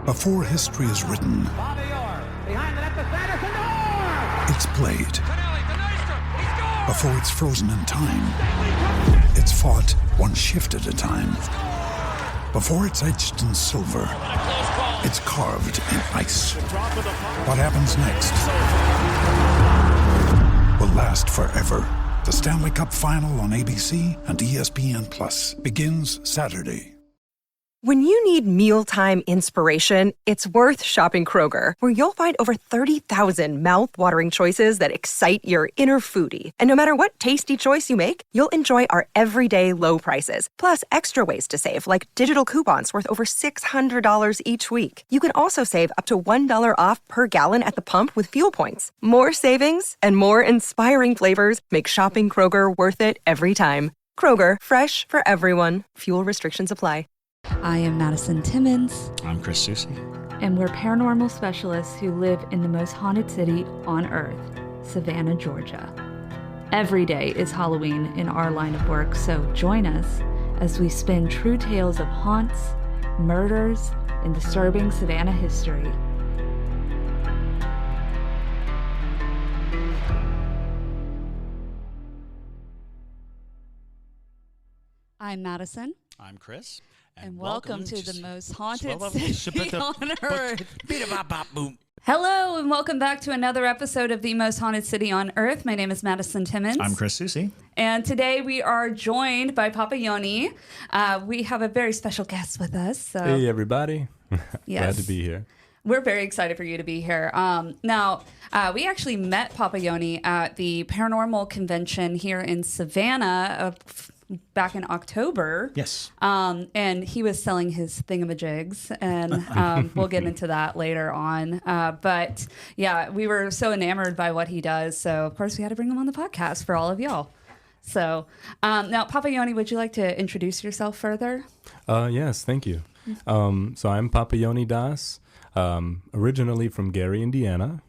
Before history is written, it's played. Before it's frozen in time, it's fought one shift at a time. Before it's etched in silver, it's carved in ice. What happens next will last forever. The Stanley Cup Final on ABC and ESPN Plus begins Saturday. When you need mealtime inspiration, it's worth shopping Kroger, where you'll find over 30,000 mouth-watering choices that excite your inner foodie. And no matter what tasty choice you make, you'll enjoy our everyday low prices, plus extra ways to save, like digital coupons worth over $600 each week. You can also save up to $1 off per gallon at the pump with fuel points. More savings and more inspiring flavors make shopping Kroger worth it every time. Kroger, fresh for everyone. Fuel restrictions apply. I am Madison Timmons. I'm Chris Susi. And we're paranormal specialists who live in the most haunted city on earth, Savannah, Georgia. Every day is Halloween in our line of work, so join us as we spin true tales of haunts, murders, and disturbing Savannah history. I'm Madison. I'm Chris. And welcome to the most haunted city on earth. Hello, and welcome back to another episode of the most haunted city on earth. My name is Madison Timmons. I'm Chris Susi. And today we are joined by Papayoni. We have a very special guest with us. So. Hey, everybody. Yes. Glad to be here. We're very excited for you to be here. Now, we actually met Papayoni at the paranormal convention here in Savannah back in October. Yes. And he was selling his thingamajigs, and we'll get into that later on. But yeah, we were so enamored by what he does. So of course we had to bring him on the podcast for all of y'all. So now, Papayoni, would you like to introduce yourself further? Yes, thank you. So I'm Papayoni Das, originally from Gary, Indiana.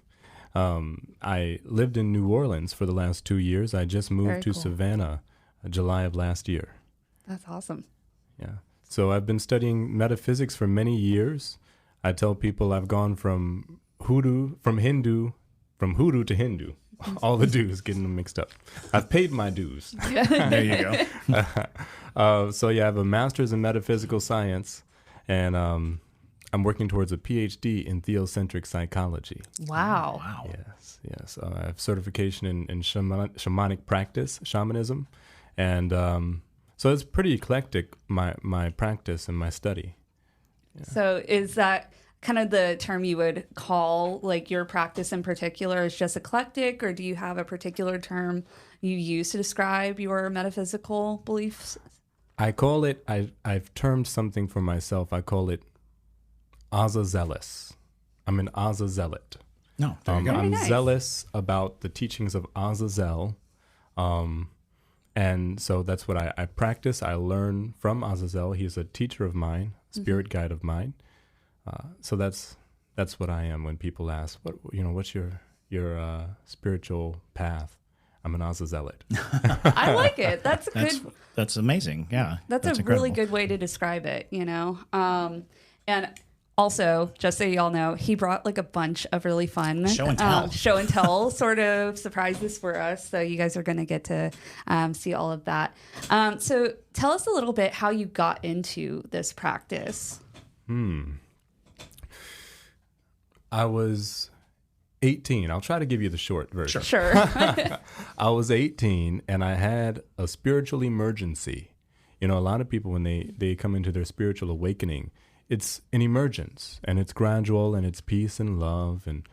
I lived in New Orleans for the last 2 years. I just moved to Savannah July of last year. That's awesome. Yeah. So I've been studying metaphysics for many years. I tell people I've gone from hoodoo to Hindu. All the dues, getting them mixed up. I've paid my dues. There you go. So yeah, I have a master's in metaphysical science, and I'm working towards a PhD in theocentric psychology. Wow. Yes. I have certification in shamanic practice, shamanism. And so it's pretty eclectic, my practice and my study. Yeah. So is that kind of the term you would call like your practice in particular is just eclectic, or do you have a particular term you use to describe your metaphysical beliefs? I call it, I've termed something for myself. I call it Azazealous. I'm an Azazealot. No, there you go. I'm nice. zealous about the teachings of Azazel. And so that's what I practice. I learn from Azazel. He's a teacher of mine, spirit guide of mine. So that's what I am when people ask, what's your spiritual path? I'm an Azazelot. I like it. That's good. That's amazing. Yeah. That's a incredible. really good way to describe it, And also, just so y'all know, he brought like a bunch of really fun show and tell sort of surprises for us. So you guys are going to get to see all of that. So tell us a little bit how you got into this practice. I was 18. I'll try to give you the short version. Sure. I was 18 and I had a spiritual emergency. A lot of people, when they come into their spiritual awakening, it's an emergence, and it's gradual, and it's peace and love, and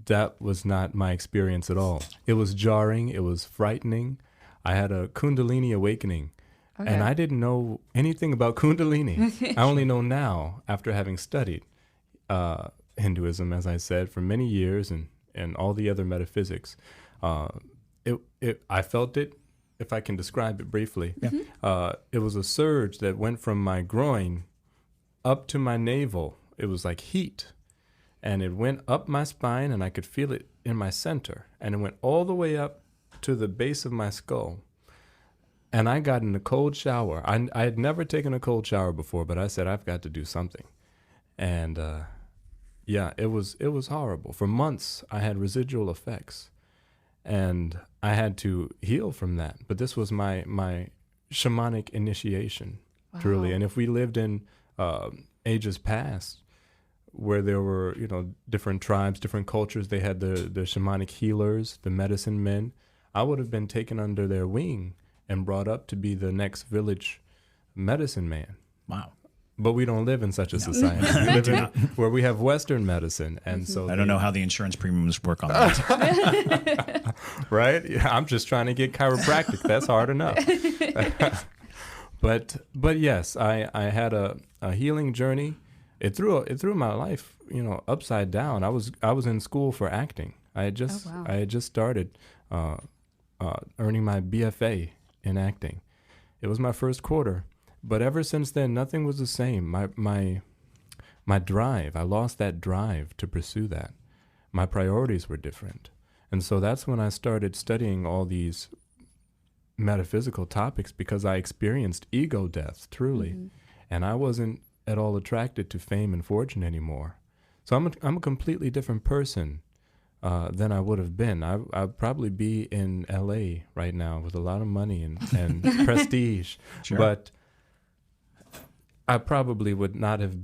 that was not my experience at all. It was jarring. It was frightening. I had a Kundalini awakening, and I didn't know anything about Kundalini. I only know now, after having studied Hinduism, as I said, for many years, and all the other metaphysics. I felt it, if I can describe it briefly. Yeah. It was a surge that went from my groin up to my navel. It was like heat, and it went up my spine, and I could feel it in my center, and it went all the way up to the base of my skull. And I got in a cold shower. I had never taken a cold shower before, but I said, I've got to do something. And yeah, it was horrible. For months, I had residual effects, and I had to heal from that. But this was my shamanic initiation, truly. And if we lived in ages past, where there were, different tribes, different cultures, they had the shamanic healers, the medicine men, I would have been taken under their wing and brought up to be the next village medicine man. Wow. But we don't live in such a society. We live in where we have Western medicine, and so I don't know how the insurance premiums work on that. right? Yeah, I'm just trying to get chiropractic. That's hard enough. But yes, I had a healing journey. It threw my life, upside down. I was in school for acting. I had just started earning my BFA in acting. It was my first quarter. But ever since then, nothing was the same. My drive, I lost that drive to pursue that. My priorities were different. And so that's when I started studying all these metaphysical topics, because I experienced ego death, truly. Mm-hmm. And I wasn't at all attracted to fame and fortune anymore. So I'm a completely different person than I would have been. I'd probably be in LA right now with a lot of money and prestige. Sure. But I probably would not have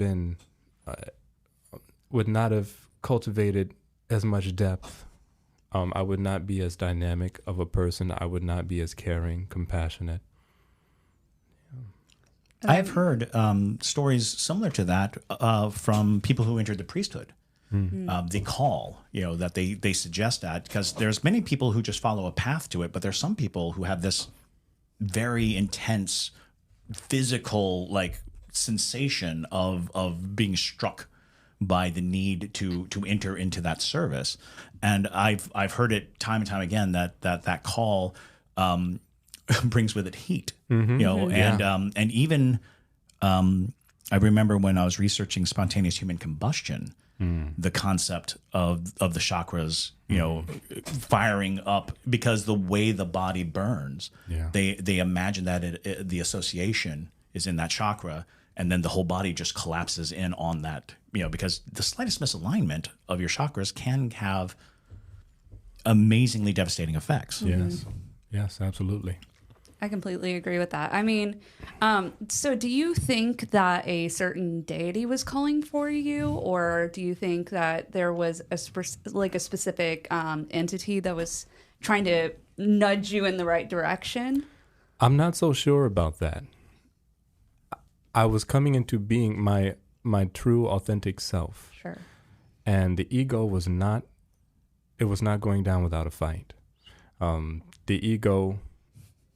cultivated as much depth. I would not be as dynamic of a person. I would not be as caring, compassionate. I've heard stories similar to that from people who entered the priesthood. Mm-hmm. The call, that they suggest that, because there's many people who just follow a path to it, but there's some people who have this very intense physical, sensation of being struck by the need to enter into that service. And I've heard it time and time again that call brings with it heat. Mm-hmm. And even I remember when I was researching spontaneous human combustion, the concept of the chakras, firing up, because the way the body burns, they imagine that the association is in that chakra, and then the whole body just collapses in on that, because the slightest misalignment of your chakras can have amazingly devastating effects. Mm-hmm. Yes, absolutely. I completely agree with that. I mean, so do you think that a certain deity was calling for you, or do you think that there was a specific entity that was trying to nudge you in the right direction? I'm not so sure about that. I was coming into being my true, authentic self. Sure. And the ego was not going down without a fight. The ego,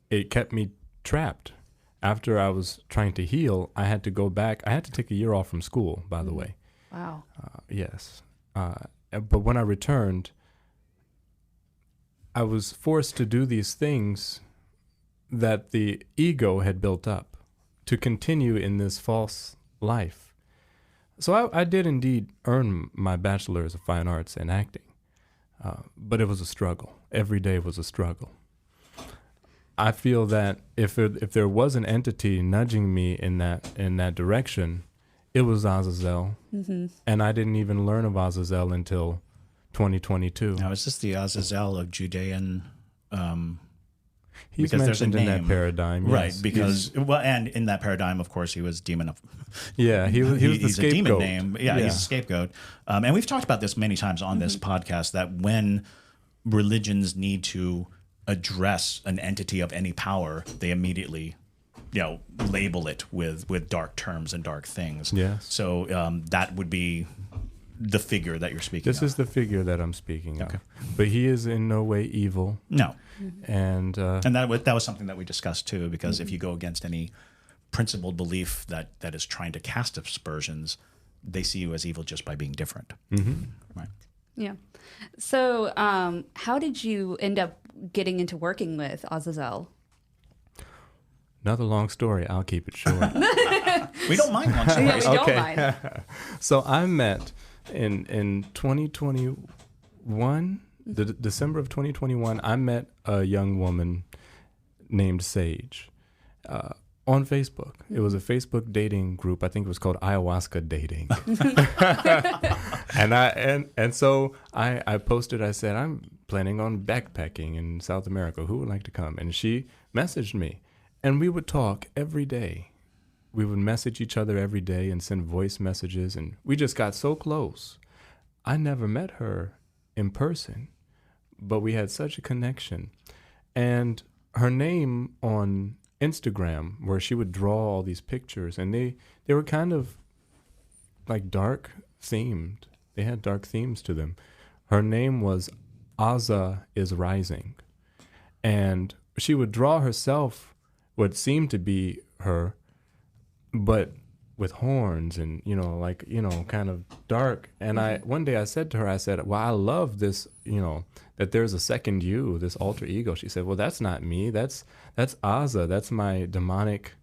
it kept me trapped. After I was trying to heal, I had to go back. I had to take a year off from school, by the way. Wow. Yes. But when I returned, I was forced to do these things that the ego had built up to continue in this false life. So I did indeed earn my bachelor's of fine arts in acting, but it was a struggle. Every day was a struggle. I feel that if there was an entity nudging me in that direction, it was Azazel, mm-hmm. and I didn't even learn of Azazel until 2022. Now, is this the Azazel of Judean? He's mentioned in that paradigm, yes. Right? Because and in that paradigm, of course, he was demon. Yeah, he was the he's scapegoat. A demon name. Yeah, he's a scapegoat. And we've talked about this many times on this podcast, that when religions need to address an entity of any power, they immediately, label it with dark terms and dark things. Yes. So that would be the figure that you're speaking of. This is the figure that I'm speaking of. But he is in no way evil. No. And that was something that we discussed too, because if you go against any principled belief that is trying to cast aspersions, they see you as evil just by being different. Mm-hmm. Right. Yeah. So how did you end up getting into working with Azazel? Another long story. I'll keep it short. We don't mind long stories. Yeah, we don't mind. So I met in 2021, the December of 2021, I met a young woman named Sage. On Facebook. It was a Facebook dating group. I think it was called Ayahuasca Dating. and so I posted, I said, I'm planning on backpacking in South America. Who would like to come? And she messaged me. And we would talk every day. We would message each other every day and send voice messages. And we just got so close. I never met her in person, but we had such a connection. And her name on Instagram, where she would draw all these pictures, and they were kind of like dark themed. They had dark themes to them. Her name was Aza is Rising. And she would draw herself, what seemed to be her, but with horns and, kind of dark. And one day I said to her, I said, well, I love this, that there's a second you, this alter ego. She said, well, that's not me. That's Aza. That's my demonic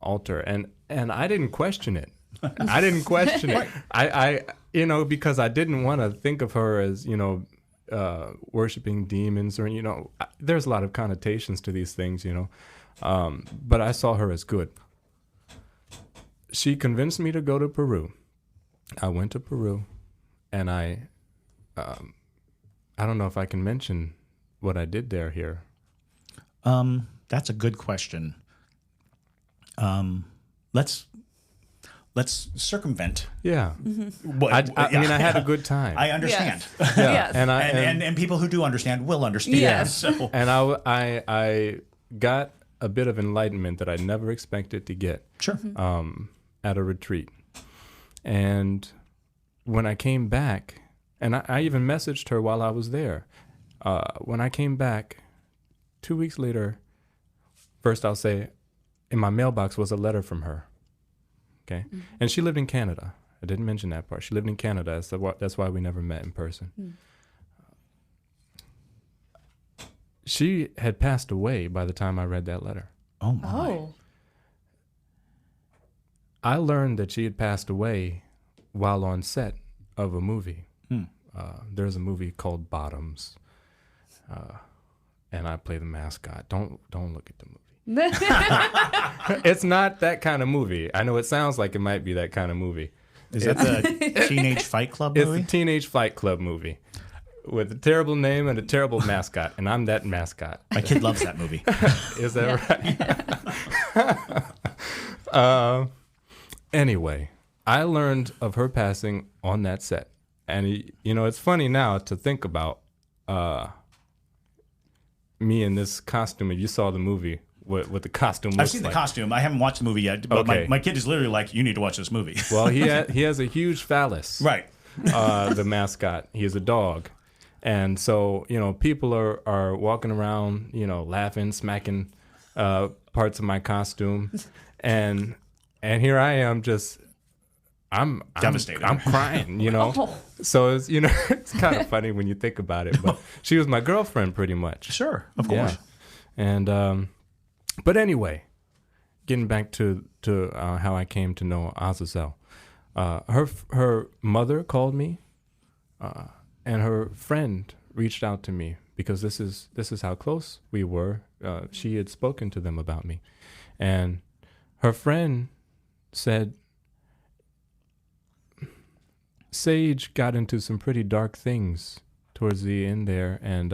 alter. And I didn't question it. I didn't question it. I because I didn't want to think of her as, worshiping demons or, there's a lot of connotations to these things, but I saw her as good. She convinced me to go to Peru. I went to Peru, and I don't know if I can mention what I did there here. That's a good question. Let's circumvent. Yeah. I mean, I had a good time. I understand. Yes. Yeah. Yes. And people who do understand will understand. Yes. So. And I got a bit of enlightenment that I never expected to get. Sure. At a retreat. And when I came back, and I even messaged her while I was there. When I came back 2 weeks later, first I'll say, in my mailbox was a letter from her. Okay. Mm-hmm. And she lived in Canada. I didn't mention that part. She lived in Canada. That's why we never met in person. She had passed away by the time I read that letter. Oh, my. Oh. I learned that she had passed away while on set of a movie. There's a movie called Bottoms, and I play the mascot. Don't look at the movie. It's not that kind of movie. I know it sounds like it might be that kind of movie. Is that the Teenage Fight Club movie? It's a Teenage Fight Club movie with a terrible name and a terrible mascot, and I'm that mascot. My kid loves that movie. Is that right? Anyway, I learned of her passing on that set. And, it's funny now to think about me in this costume. And you saw the movie, what the costume looks like. I've seen the costume. I haven't watched the movie yet. But okay. my kid is literally like, you need to watch this movie. Well, he has a huge phallus. Right. The mascot. He is a dog. And so, people are walking around, laughing, smacking parts of my costume. And here I am just, I'm devastated. I'm crying, Oh. So it's, it's kind of funny when you think about it, but she was my girlfriend pretty much. Sure, of course. Yeah. And, but anyway, getting back to how I came to know Azazel, her mother called me, and her friend reached out to me because this is how close we were. She had spoken to them about me, and her friend said, Sage got into some pretty dark things towards the end there, and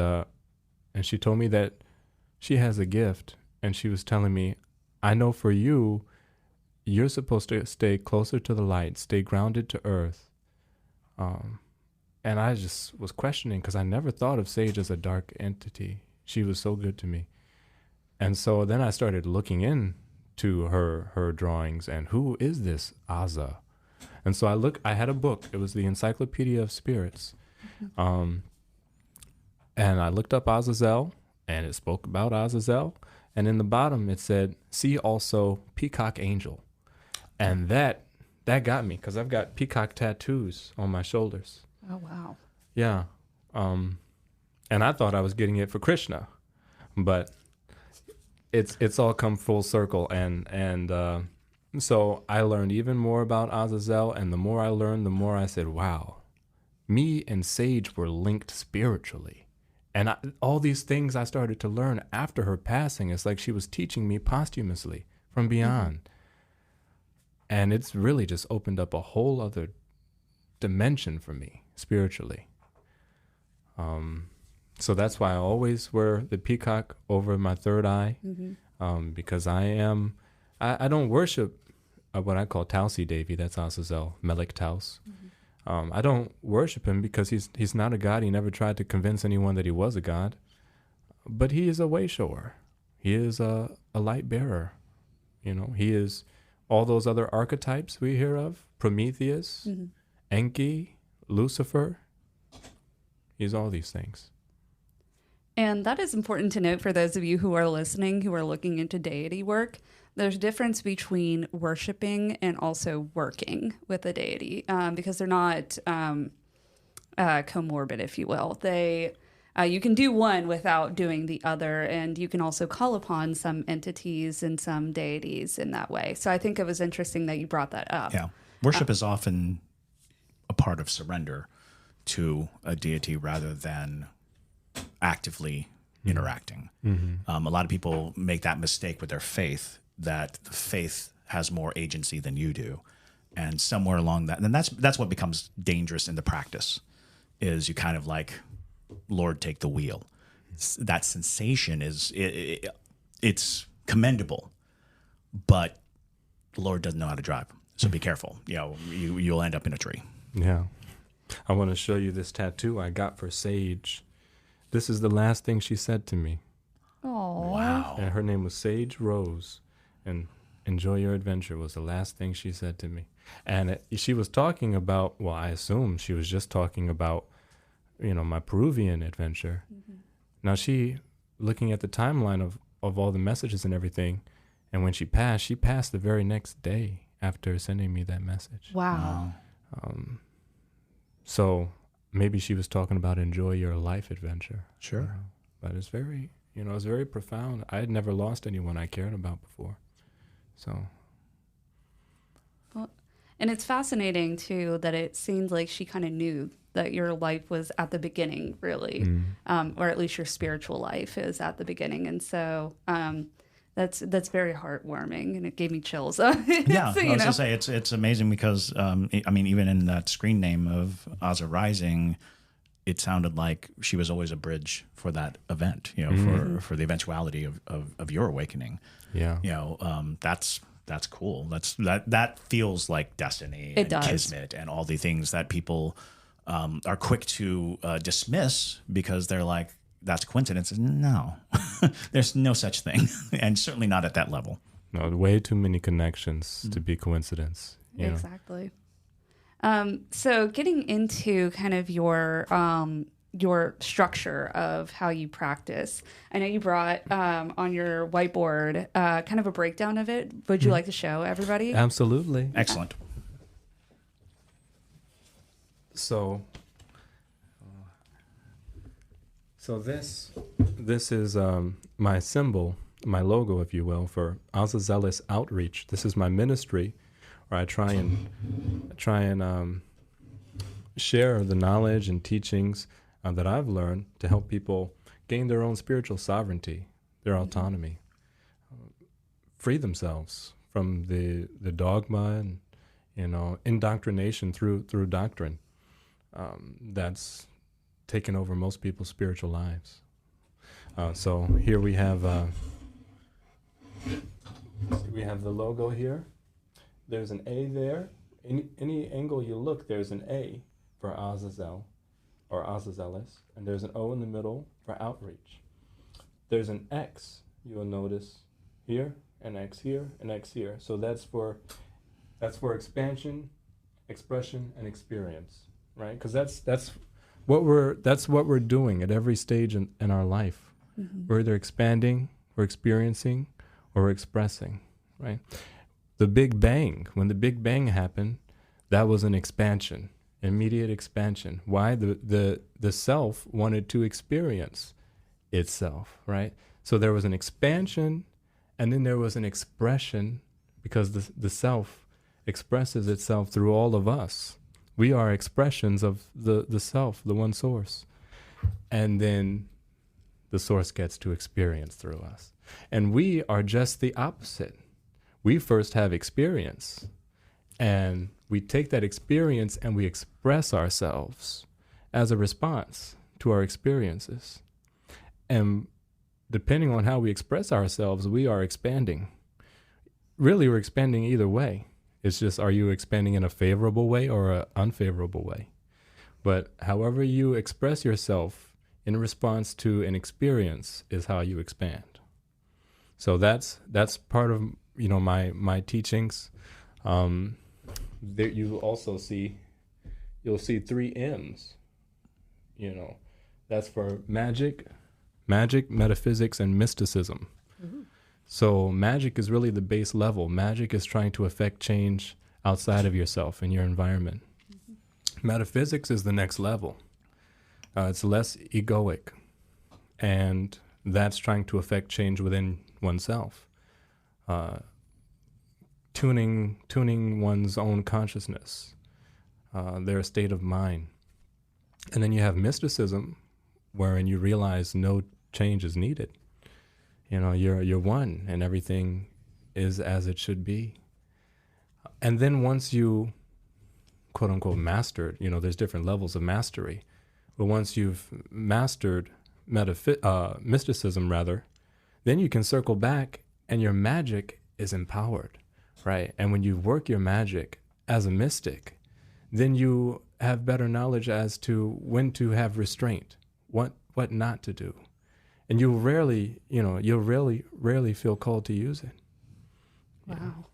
she told me that she has a gift, and she was telling me, I know for you, you're supposed to stay closer to the light, stay grounded to earth. And I just was questioning because I never thought of Sage as a dark entity. She was so good to me. And so then I started looking into her drawings and who is this Aza? And so I had a book. It was the Encyclopedia of Spirits. And I looked up Azazel, and it spoke about Azazel. And in the bottom, it said, see also Peacock Angel. And that got me, because I've got peacock tattoos on my shoulders. Oh, wow. Yeah. And I thought I was getting it for Krishna. But it's all come full circle. And so I learned even more about Azazel, and the more I learned, the more I said, wow, me and Sage were linked spiritually. And all these things I started to learn after her passing, it's like she was teaching me posthumously from beyond. And it's really just opened up a whole other dimension for me spiritually. So that's why I always wear the peacock over my third eye, because I don't worship what I call Tausi Devi. That's Azazel, Melek Taus. I don't worship him because he's not a god. He never tried to convince anyone that he was a god. But he is a way shower. He is a light bearer. You know, he is all those other archetypes we hear of, Prometheus, Enki, Lucifer. He's all these things. And that is important to note for those of you who are listening, who are looking into deity work. There's a difference between worshiping and also working with a deity, because they're not comorbid, if you will. You can do one without doing the other, and you can also call upon some entities and some deities in that way. So I think it was interesting that you brought that up. Yeah. Worship is often a part of surrender to a deity rather than actively interacting. A lot of people make that mistake with their faith, that the faith has more agency than you do. And somewhere along that, and that's what becomes dangerous in the practice, is you kind of like, Lord, take the wheel. That sensation it's commendable, but the Lord doesn't know how to drive. So be careful. You know, you'll end up in a tree. Yeah. I want to show you this tattoo I got for Sage. This is the last thing she said to me. Oh, Wow. And her name was Sage Rose. And enjoy your adventure was the last thing she said to me. And she was talking about, well, I assume she was just talking about, you know, my Peruvian adventure. Now looking at the timeline of all the messages and everything, and when she passed the very next day after sending me that message. wow. So maybe she was talking about enjoy your life adventure. Sure. But it's very profound. I had never lost anyone I cared about before. So. Well, and it's fascinating, too, that it seems like she kind of knew that your life was at the beginning, really, or at least your spiritual life is at the beginning. And so that's very heartwarming, and it gave me chills. Yeah, I was going to say, it's amazing because, even in that screen name of Aza Rising, it sounded like she was always a bridge for that event, for the eventuality of your awakening. Yeah. That's cool. That feels like destiny and kismet and all the things that people are quick to dismiss because they're like, that's coincidence. No, there's no such thing. And certainly not at that level. No, way too many connections to be coincidence. Exactly. So getting into kind of your structure of how you practice, I know you brought on your whiteboard kind of a breakdown of it. Would you like to show everybody? Absolutely. Excellent. So this is my symbol, my logo, if you will, for Azazelis Outreach. This is my ministry, where I try and share the knowledge and teachings that I've learned to help people gain their own spiritual sovereignty, their autonomy, free themselves from the dogma and indoctrination through doctrine that's taken over most people's spiritual lives. So here we have the logo here. There's an A there. Any angle you look, there's an A for Azazel or Azazelis, and there's an O in the middle for outreach. There's an X, you will notice here, an X here, an X here. So that's for expansion, expression, and experience, right? Because that's what we're doing at every stage in our life. We're either expanding, we're experiencing, or we're expressing, right? The Big Bang, when the Big Bang happened, that was an expansion, immediate expansion. Why? The self wanted to experience itself, right? So there was an expansion, and then there was an expression, because the self expresses itself through all of us. We are expressions of the self, the one source. And then the source gets to experience through us. And we are just the opposite. we first have experience, and we take that experience and we express ourselves as a response to our experiences. And depending on how we express ourselves, we are expanding. Really, we're expanding either way. It's just, are you expanding in a favorable way or an unfavorable way? But however you express yourself in response to an experience is how you expand. So that's part of, you know, my teachings. There you also you'll see 3 M's. You know, that's for magic, metaphysics, and mysticism. Mm-hmm. So magic is really the base level. Magic is trying to affect change outside of yourself and your environment. Mm-hmm. Metaphysics is the next level. It's less egoic, and that's trying to affect change within oneself. Tuning one's own consciousness, their state of mind. And then you have mysticism, wherein you realize no change is needed. You know, you're one, and everything is as it should be. And then once you, quote unquote, mastered, you know, there's different levels of mastery. But once you've mastered mysticism, rather, then you can circle back, and your magic is empowered, right? And when you work your magic as a mystic, then you have better knowledge as to when to have restraint, what not to do. And you'll rarely feel called to use it. Wow.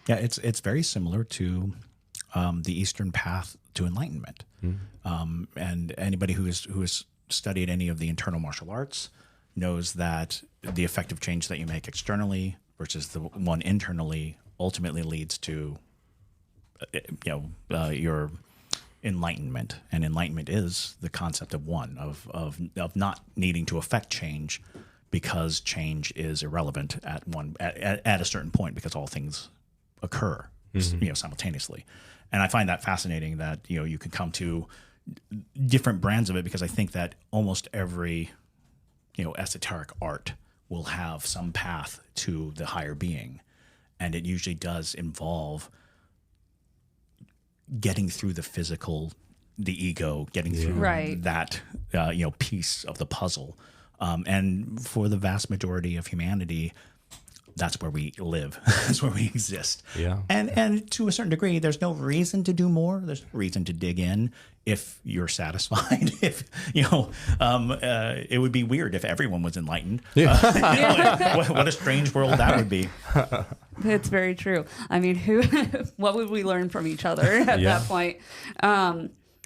Yeah, it's very similar to the Eastern path to enlightenment. Mm-hmm. And anybody who has studied any of the internal martial arts knows that the effective change that you make externally versus the one internally ultimately leads to your enlightenment. And enlightenment is the concept of one, of not needing to affect change because change is irrelevant at a certain point, because all things occur simultaneously. And I find that fascinating that you can come to different brands of it, because I think that almost every esoteric art will have some path to the higher being, and it usually does involve getting through the physical, the ego, getting through that piece of the puzzle. And for the vast majority of humanity, that's where we live. That's where we exist. Yeah. And to a certain degree, there's no reason to do more. There's no reason to dig in if you're satisfied. If it would be weird if everyone was enlightened. Yeah. What a strange world that would be. It's very true. I mean, what would we learn from each other at that point?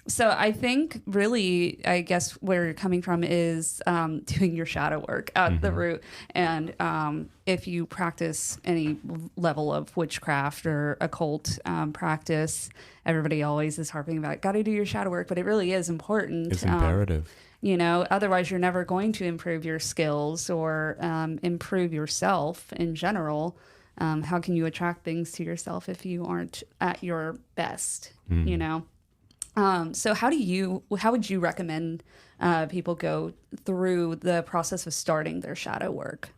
So I think really, I guess where you're coming from is doing your shadow work at the root. And if you practice any level of witchcraft or occult practice, everybody always is harping about, got to do your shadow work, but it really is important. It's imperative. Otherwise you're never going to improve your skills or improve yourself in general. How can you attract things to yourself if you aren't at your best, So how would you recommend people go through the process of starting their shadow work?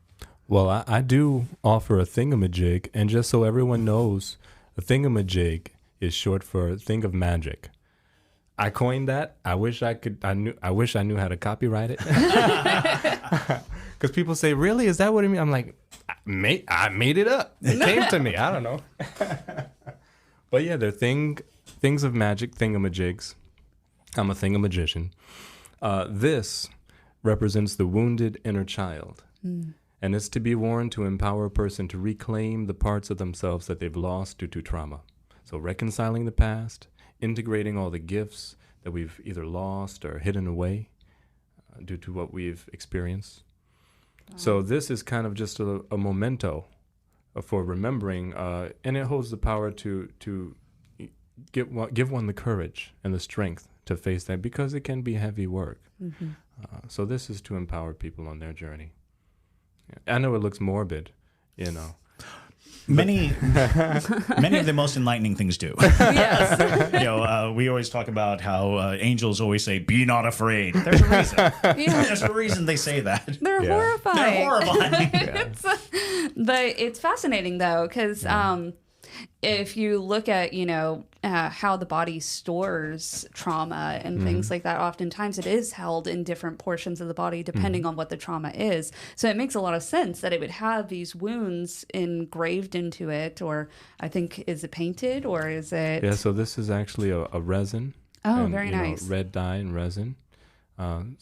Well, I do offer a thingamajig, and just so everyone knows, a thingamajig is short for think of magic. I coined that. I wish I knew how to copyright it. Because people say, really? Is that what it means? I'm like, I made it up. It came to me. I don't know. But yeah, they're things of magic, thingamajigs. I'm a thingamagician. This represents the wounded inner child. And it's to be worn to empower a person to reclaim the parts of themselves that they've lost due to trauma. So reconciling the past, integrating all the gifts that we've either lost or hidden away due to what we've experienced. So this is kind of just a memento for remembering, and it holds the power to give one the courage and the strength to face that, because it can be heavy work. So this is to empower people on their journey. I know it looks morbid, Many of the most enlightening things do. Yes. We always talk about how angels always say, "Be not afraid." There's a reason. There's a reason they say that. They're horrifying. They're horrifying. But it's fascinating, though, because if you look at, how the body stores trauma and things like that, oftentimes it is held in different portions of the body depending on what the trauma is. So it makes a lot of sense that it would have these wounds engraved into it, or I think, is it painted or is it? Yeah, so this is actually a resin. Oh, very nice. Red dye and resin. In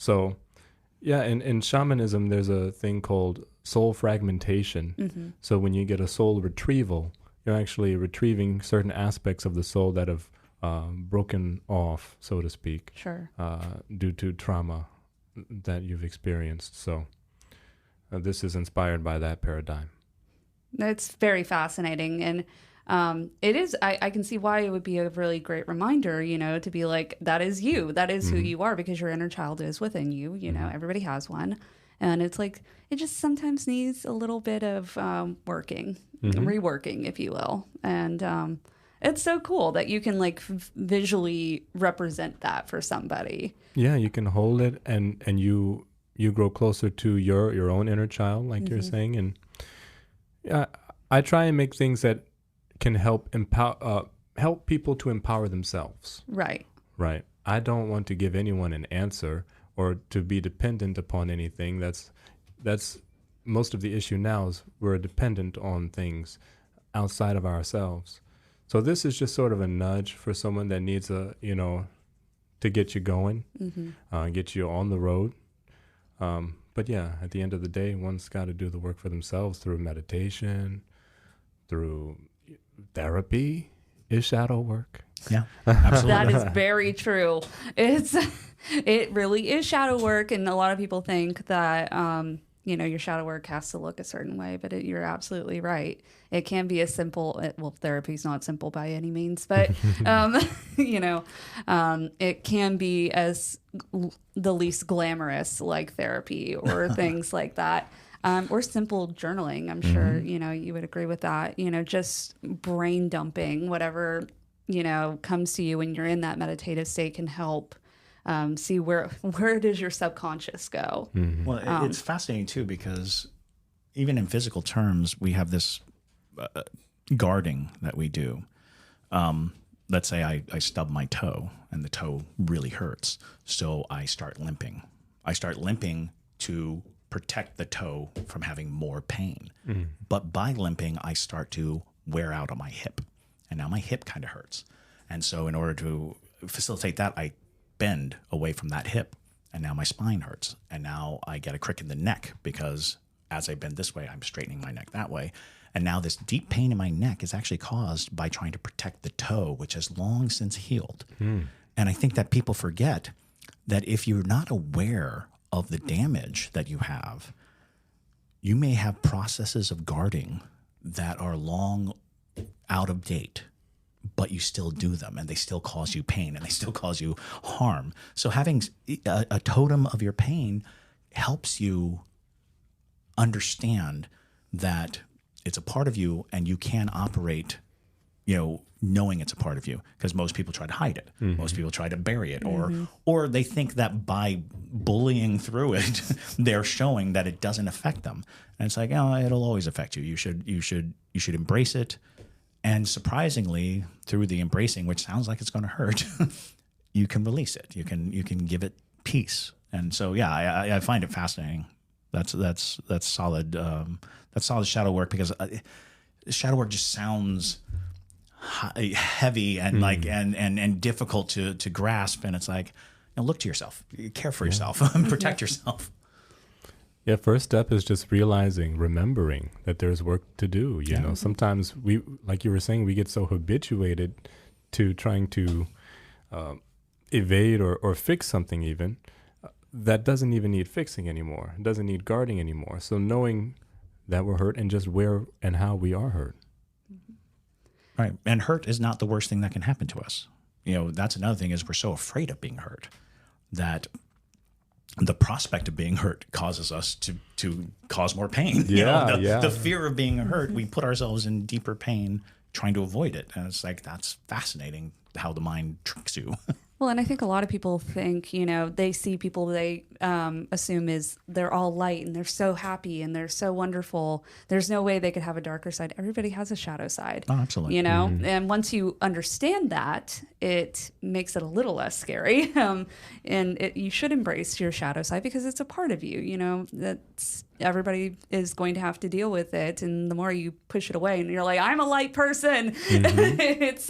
shamanism, there's a thing called soul fragmentation. So when you get a soul retrieval, you're actually retrieving certain aspects of the soul that have broken off, so to speak, due to trauma that you've experienced. So this is inspired by that paradigm. That's very fascinating. And it is, I can see why it would be a really great reminder, to be like, that is you. That is who you are, because your inner child is within you. Everybody has one. And it's like, it just sometimes needs a little bit of reworking, if you will. And it's so cool that you can visually represent that for somebody. Yeah, you can hold it and you grow closer to your own inner child, like you're saying. And I try and make things that can help people to empower themselves. Right. Right. I don't want to give anyone an answer or to be dependent upon anything. That's most of the issue now is we're dependent on things outside of ourselves. So this is just sort of a nudge for someone that needs to get you going, get you on the road. But yeah, at the end of the day, one's got to do the work for themselves through meditation, through therapy is shadow work. Yeah, absolutely. That is very true. It really is shadow work, and a lot of people think that your shadow work has to look a certain way, but you're absolutely right. It can be as simple. Therapy's not simple by any means, but it can be as the least glamorous, like therapy or things like that. Or simple journaling. I'm sure, you would agree with that. Just brain dumping, whatever, comes to you when you're in that meditative state can help see where does your subconscious go. Well, it's fascinating, too, because even in physical terms, we have this guarding that we do. Let's say I stub my toe and the toe really hurts. So I start limping. To protect the toe from having more pain. But by limping, I start to wear out on my hip. And now my hip kind of hurts. And so in order to facilitate that, I bend away from that hip. And now my spine hurts. And now I get a crick in the neck because as I bend this way, I'm straightening my neck that way. And now this deep pain in my neck is actually caused by trying to protect the toe, which has long since healed. And I think that people forget that if you're not aware of the damage that you have, you may have processes of guarding that are long out of date, but you still do them and they still cause you pain and they still cause you harm. So having a totem of your pain helps you understand that it's a part of you and you can operate, knowing it's a part of you, because most people try to hide it. Most people try to bury it, or they think that by bullying through it, they're showing that it doesn't affect them. And it's like, it'll always affect you. You should embrace it. And surprisingly, through the embracing, which sounds like it's going to hurt, you can release it. You can give it peace. And so, yeah, I find it fascinating. That's solid. That's solid shadow work, because shadow work just sounds heavy and and difficult to grasp, and it's like, look to yourself, care for yourself, protect yourself. Yeah, first step is just remembering that there's work to do. You know, sometimes we, like you were saying, we get so habituated to trying to evade or fix something even that doesn't even need fixing anymore. It doesn't need guarding anymore. So knowing that we're hurt and just where and how we are hurt. Right. And hurt is not the worst thing that can happen to us. That's another thing, is we're so afraid of being hurt that the prospect of being hurt causes us to cause more pain. The fear of being hurt, we put ourselves in deeper pain trying to avoid it. And it's like, that's fascinating how the mind tricks you. Well, and I think a lot of people think, they see people they assume they're all light and they're so happy and they're so wonderful. There's no way they could have a darker side. Everybody has a shadow side. Oh, absolutely. And once you understand that, it makes it a little less scary. You should embrace your shadow side because it's a part of you. Everybody is going to have to deal with it, and the more you push it away, and you're like, "I'm a light person," it's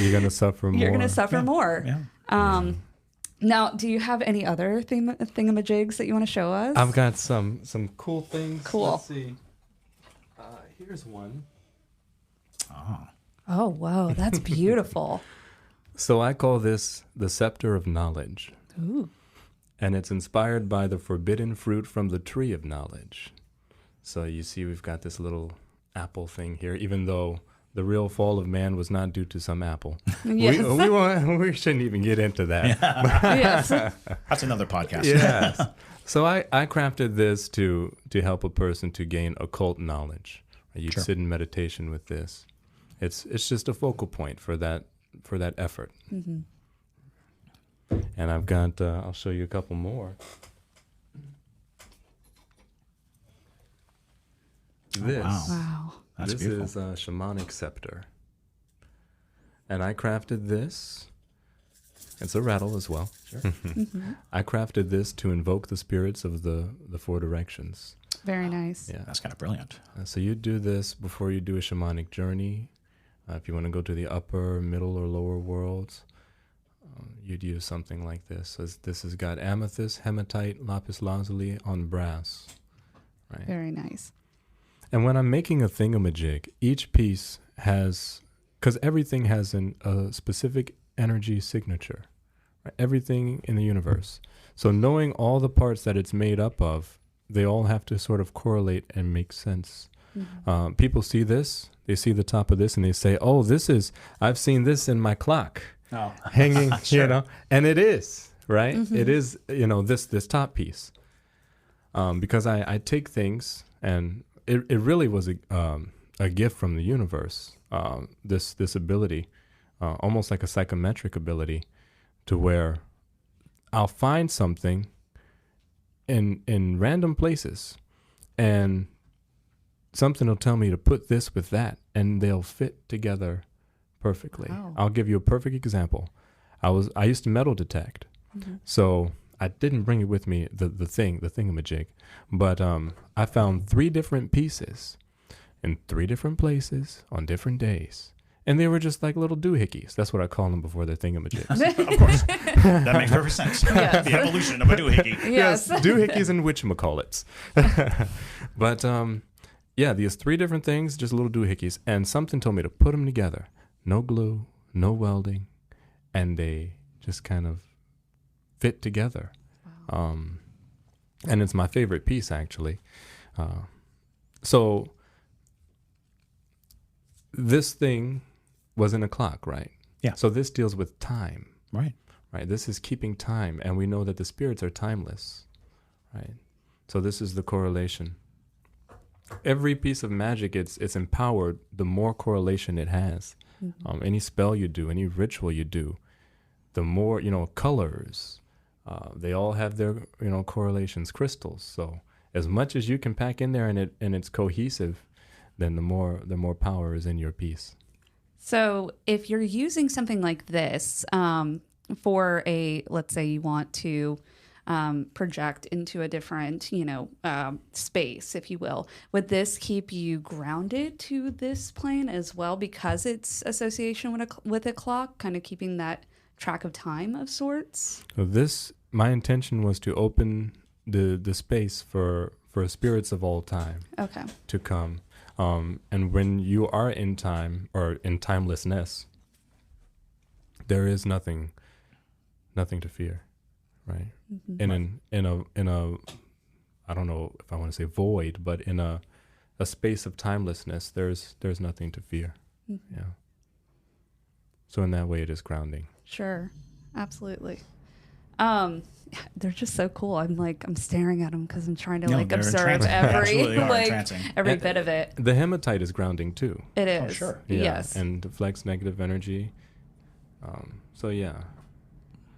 you're gonna suffer more. You're gonna suffer more. Yeah. Now, do you have any other thingamajigs that you want to show us? I've got some cool things. Cool. Let's see. Here's one. Oh, whoa, that's beautiful. So I call this the scepter of knowledge. Ooh. And it's inspired by the forbidden fruit from the tree of knowledge. So you see we've got this little apple thing here, even though the real fall of man was not due to some apple. Yes. We shouldn't even get into that. Yes. That's another podcast. Yes. So I crafted this to help a person to gain occult knowledge. You'd sit in meditation with this. It's just a focal point for that effort. Mm-hmm. And I've got, I'll show you a couple more. This, Wow. That's this beautiful. is a shamanic scepter. And I crafted this. It's a rattle as well. Sure. Mm-hmm. I crafted this to invoke the spirits of the four directions. Very nice. Yeah. That's kind of brilliant. So you do this before you do a shamanic journey. If you want to go to the upper, middle, or lower worlds, you'd use something like this. So this has got amethyst, hematite, lapis lazuli on brass. Right. Very nice. And when I'm making a thingamajig, each piece has, because everything has a specific energy signature, right? Everything in the universe. So knowing all the parts that it's made up of, they all have to sort of correlate and make sense. Mm-hmm. People see this, they see the top of this, and they say, "Oh, I've seen this in my clock." Oh. Hanging, Sure. and it is, right? Mm-hmm. It is, this top piece. Because I take things, and it really was a gift from the universe, this ability, almost like a psychometric ability, to where I'll find something in random places, and something will tell me to put this with that, and they'll fit together perfectly. Wow. I'll give you a perfect example. I used to metal detect, so I didn't bring it with me, the thingamajig, but I found 3 different pieces in 3 different places on different days, and they were just like little doohickeys. That's what I call them before they're thingamajigs. Of course. That makes perfect sense. Yes. The evolution of a doohickey. Yes. Doohickeys and whatchamacallits. But these 3 different things, just little doohickeys, and something told me to put them together. No glue, no welding, and they just kind of fit together. Wow. And it's my favorite piece, actually. So this thing was in a clock, right? Yeah. So this deals with time. Right. Right. This is keeping time, and we know that the spirits are timeless, right? So this is the correlation. Every piece of magic, it's empowered the more correlation it has. Mm-hmm. Any spell you do, any ritual you do, the more, colors, they all have their, correlations, crystals. So as much as you can pack in there and it's cohesive, then the more power is in your piece. So if you're using something like this for let's say you want to project into a different, space, if you will, would this keep you grounded to this plane as well because it's association with a clock, kind of keeping that track of time of sorts? So my intention was to open the space for spirits of all time to come. And when you are in time or in timelessness, there is nothing to fear, right? Mm-hmm. In a I don't know if I want to say void, but in a space of timelessness, there's nothing to fear. Mm-hmm. Yeah. So in that way, it is grounding. Sure, absolutely. They're just so cool. I'm staring at them because I'm trying to observe every bit of it. The hematite is grounding too. It is. Oh, sure. Yeah. Yes. And deflects negative energy. So yeah.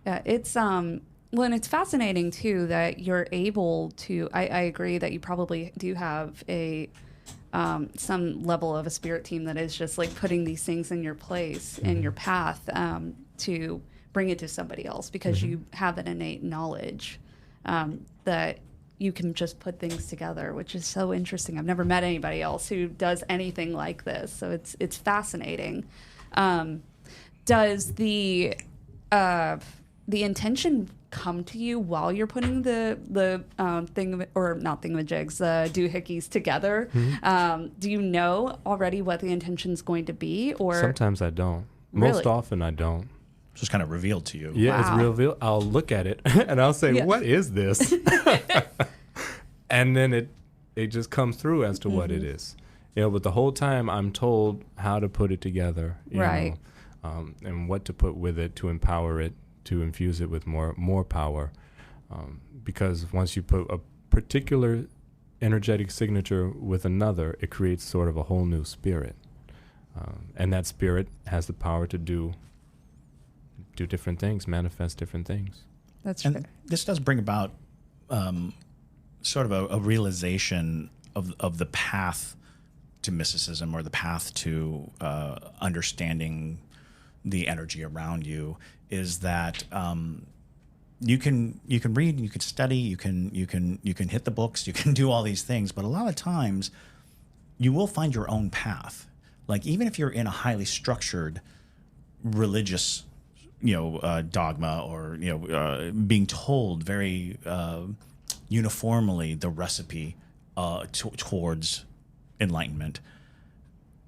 Yeah, it's well, and it's fascinating too that you're able to. I agree that you probably do have a some level of a spirit team that is just like putting these things in your place in your path to bring it to somebody else, because you have that innate knowledge that you can just put things together, which is so interesting. I've never met anybody else who does anything like this, so it's fascinating. Does the intention come to you while you're putting the thing, or not thingamajigs, the doohickeys together? Do you know already what the intention's going to be, or Sometimes I don't. Really? Most often I don't. It's just kind of revealed to you. Yeah, Wow. it's revealed. I'll look at it and I'll say, Yeah. "What is this?" And then it just comes through as to what it is. But the whole time I'm told how to put it together, you Right. know, and what to put with it to empower it, to infuse it with more power. Because once you put a particular energetic signature with another, it creates sort of a whole new spirit. And that spirit has the power to do different things, manifest different things. that's fair. And this does bring about sort of a realization of the path to mysticism, or the path to understanding the energy around you, is that you can read, you can study, you can hit the books, you can do all these things, but a lot of times you will find your own path. Like, even if you're in a highly structured religious dogma, or being told very uniformly the recipe towards enlightenment,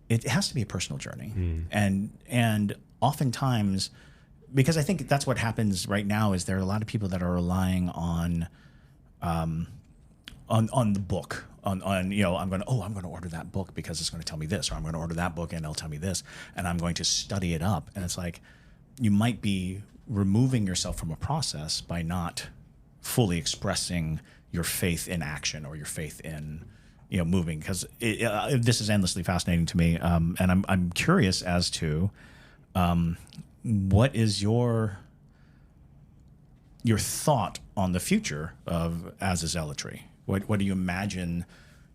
it has to be a personal journey. And oftentimes, because I think that's what happens right now, is there are a lot of people that are relying on the book, on I'm going to order that book because it's going to tell me this, or I'm going to order that book and it'll tell me this, and I'm going to study it up. And it's like, you might be removing yourself from a process by not fully expressing your faith in action, or your faith in moving, because this is endlessly fascinating to me, and I'm curious as to what is your thought on the future of Azazelatry? What do you imagine?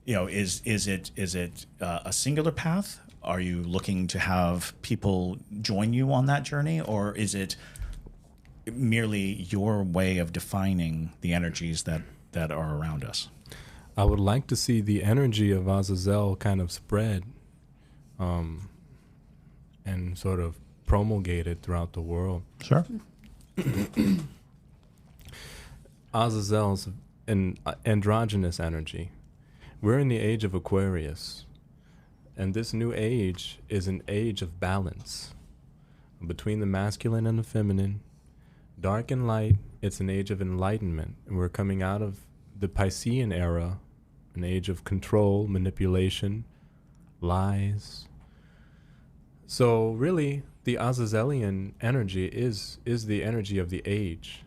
Is it a singular path? Are you looking to have people join you on that journey, or is it merely your way of defining the energies that are around us? I would like to see the energy of Azazel kind of spread and sort of promulgated throughout the world. Sure. Azazel's an androgynous energy. We're in the age of Aquarius, and this new age is an age of balance between the masculine and the feminine, dark and light. It's an age of enlightenment, and we're coming out of the Piscean era, an age of control, manipulation, lies. So really, the Azazelian energy is the energy of the age.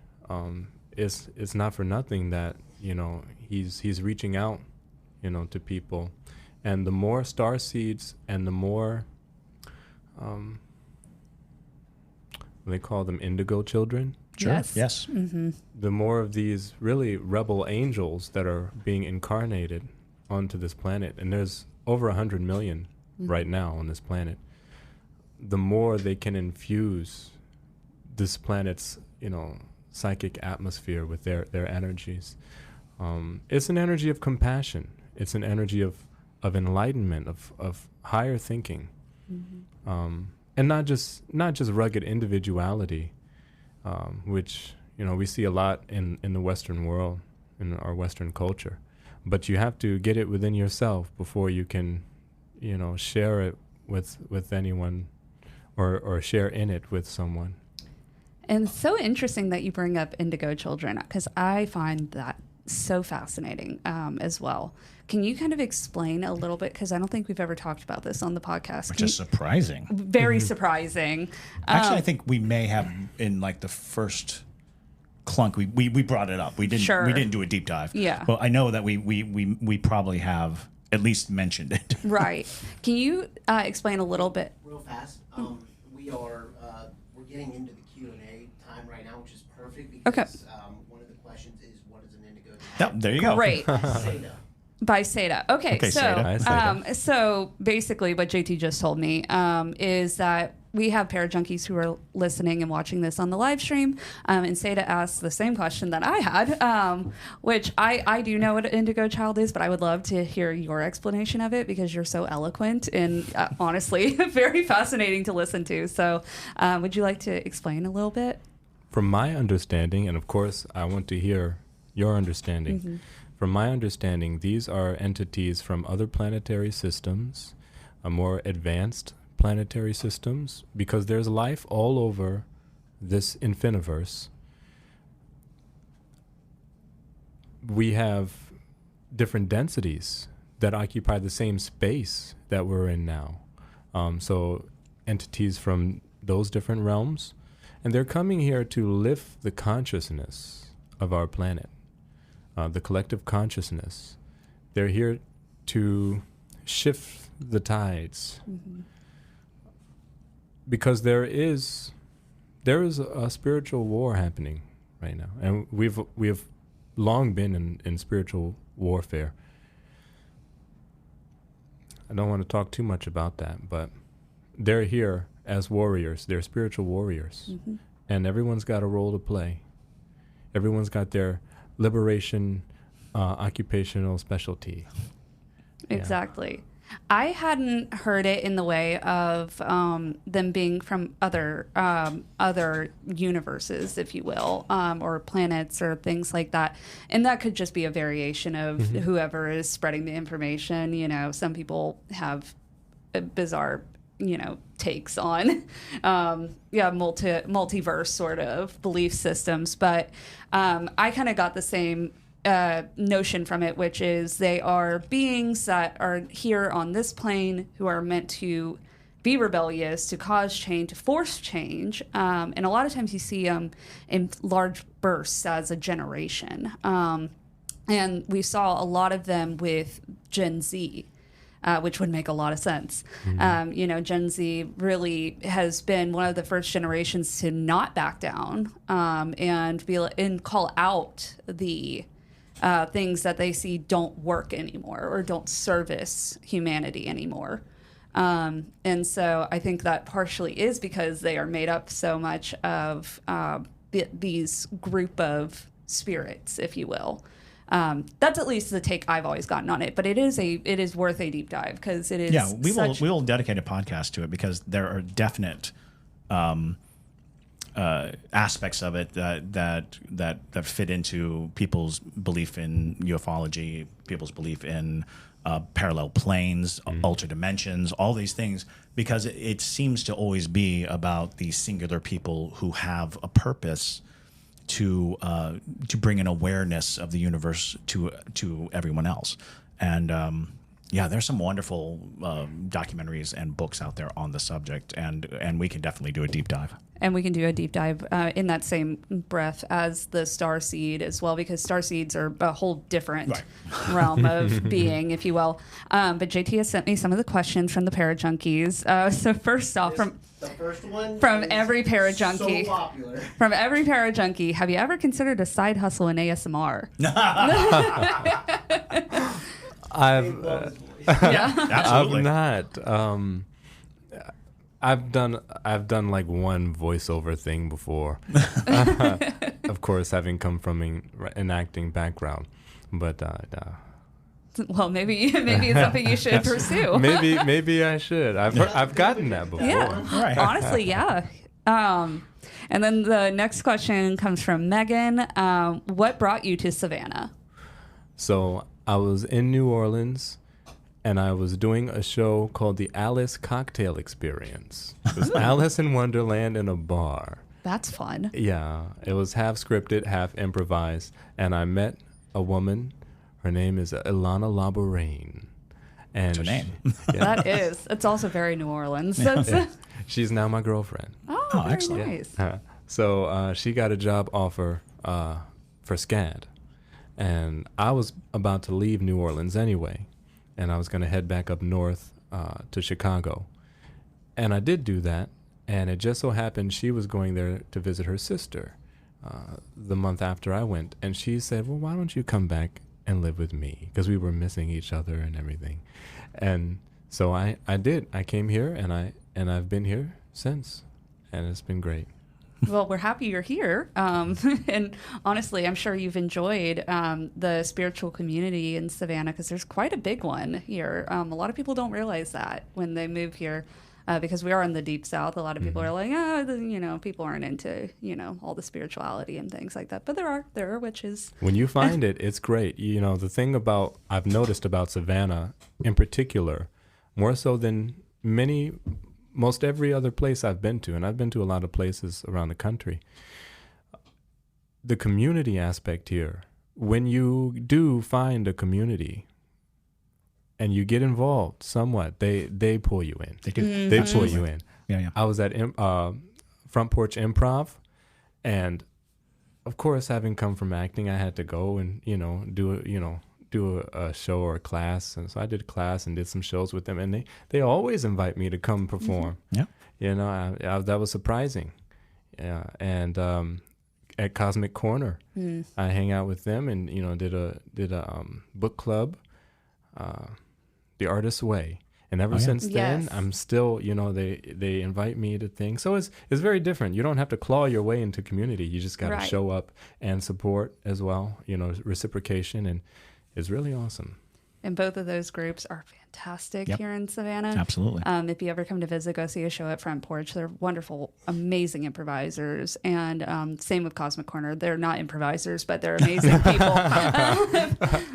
It's not for nothing that he's reaching out, to people, and the more star seeds and the more they call them Indigo Children. Sure. Yes. The more of these really rebel angels that are being incarnated onto this planet, and there's over 100 million right now on this planet, the more they can infuse this planet's, psychic atmosphere with their energies. It's an energy of compassion. It's an energy of enlightenment, of higher thinking, and not just rugged individuality, which we see a lot in the Western world, in our Western culture. But you have to get it within yourself before you can, share it with anyone, or share in it with someone. And it's so interesting that you bring up Indigo Children, because I find that so fascinating as well. Can you kind of explain a little bit, because I don't think we've ever talked about this on the podcast. Which is surprising. Very surprising. Actually, I think we may have, in like the first clunk, we brought it up. We didn't do a deep dive. Yeah. But I know that we probably have at least mentioned it. Right. Can you explain a little bit? Real fast, we're getting into the Q&A time right now, which is perfect because one of the questions is, what is an indigo? Yep, there you go. Great. Seda. By Seda. Okay, so Seda. so basically what JT just told me is that we have parajunkies who are listening and watching this on the live stream, and Seda asked the same question that I had, which I do know what an indigo child is, but I would love to hear your explanation of it because you're so eloquent and honestly very fascinating to listen to. So would you like to explain a little bit? From my understanding, and of course I want to hear your understanding, Mm-hmm. From my understanding, these are entities from other planetary systems, more advanced planetary systems, because there's life all over this infiniverse. We have different densities that occupy the same space that we're in now. So entities from those different realms, and they're coming here to lift the consciousness of our planet. The collective consciousness. They're here to shift the tides. Mm-hmm. Because there is a spiritual war happening right now. And we have long been in spiritual warfare. I don't want to talk too much about that, but they're here as warriors. They're spiritual warriors. Mm-hmm. And everyone's got a role to play. Everyone's got their liberation occupational specialty. Exactly. I hadn't heard it in the way of them being from other universes, if you will, or planets or things like that. And that could just be a variation of whoever is spreading the information. You know, some people have bizarre, takes on, multiverse sort of belief systems. But I kind of got the same notion from it, which is they are beings that are here on this plane who are meant to be rebellious, to cause change, to force change. And a lot of times you see them in large bursts as a generation. And we saw a lot of them with Gen Z. Which would make a lot of sense. Mm-hmm. Gen Z really has been one of the first generations to not back down and call out the things that they see don't work anymore or don't service humanity anymore. And so I think that partially is because they are made up so much of these group of spirits, if you will. That's at least the take I've always gotten on it, but it is worth a deep dive because it is. Yeah, we will dedicate a podcast to it because there are definite aspects of it that fit into people's belief in ufology, people's belief in parallel planes, alter dimensions, all these things, because it seems to always be about these singular people who have a purpose to bring an awareness of the universe to everyone else. And there's some wonderful documentaries and books out there on the subject, and we can definitely do a deep dive. And we can do a deep dive in that same breath as the starseed as well, because starseeds are a whole different realm of being, if you will. But JT has sent me some of the questions from the Parajunkies. So first off, The first one from every Parajunkie. So popular. From every Parajunkie, have you ever considered a side hustle in ASMR? Absolutely. I've not. I've done like one voiceover thing before. Of course, having come from an acting background, but well, maybe it's something you should pursue. maybe I should. I've gotten that before. Yeah, Right. Honestly, yeah. And then the next question comes from Megan. What brought you to Savannah? So I was in New Orleans, and I was doing a show called the Alice Cocktail Experience. It was Alice in Wonderland in a bar. That's fun. Yeah, it was half scripted, half improvised, and I met a woman. Her name is Ilana Laboraine. And That's her name. That is. It's also very New Orleans. She's now my girlfriend. Oh, very excellent. nice. So she got a job offer for SCAD. And I was about to leave New Orleans anyway. And I was going to head back up north to Chicago. And I did do that. And it just so happened she was going there to visit her sister. the month after I went, and she said, well, why don't you come back and live with me? Because we were missing each other and everything. And so I did. I came here, and I've been here since, and it's been great. Well, we're happy you're here. And honestly, I'm sure you've enjoyed the spiritual community in Savannah, because there's quite a big one here. A lot of people don't realize that when they move here, because we are in the deep South. A lot of people are like, people aren't into, all the spirituality and things like that. But there are witches. When you find it, it's great. The thing I've noticed about Savannah in particular, more so than most every other place I've been to, and I've been to a lot of places around the country, the community aspect here, when you do find a community and you get involved somewhat, they pull you in. They do. They pull you in. Yeah. I was at Front Porch Improv, and of course, having come from acting, I had to go and, do a show or a class. And so I did a class and did some shows with them, and they always invite me to come perform. Yeah. That was surprising. Yeah. And at Cosmic Corner, I hang out with them and, did a book club, The Artist's Way. And ever since then, Yes. I'm still, they invite me to things. So it's very different. You don't have to claw your way into community. You just got to show up and support as well, reciprocation. And it's really awesome. And both of those groups are fantastic here in Savannah. Absolutely. If you ever come to visit, go see a show at Front Porch. They're wonderful, amazing improvisers. And same with Cosmic Corner. They're not improvisers, but they're amazing people.